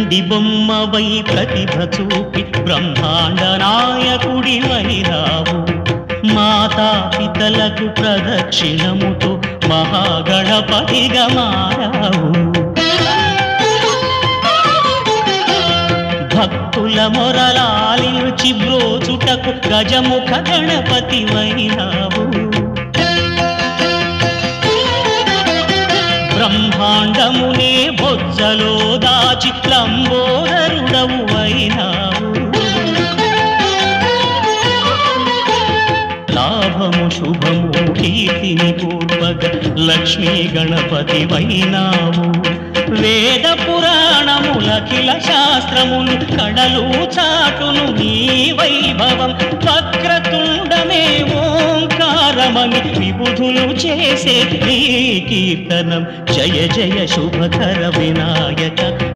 వెండి బొమ్మవై ప్రతిభ చూపి బ్రహ్మాండ నాయకుడివైనావు. మాతా పితలకు ప్రదక్షిణముతో మహాగణపతిగా మారావు. భక్తుల మొరలాలించి బ్రోచుటకు గజముఖ గణపతివైనావు. బ్రహ్మాండమునే బొజ్జలో దాచి లంబోదరుడవు అయినావు. లాభము శుభము కీర్తిని పూర్వగ లక్ష్మీ గణపతివైనావు. వేద పురాణములఖిల శాస్త్రములు కడలు చాటును నీ వైభవం. వక్రతుండమే ఓంకారమని విబుధులు చేసే నీ కీర్తనం. జయ జయ శుభకర వినాయక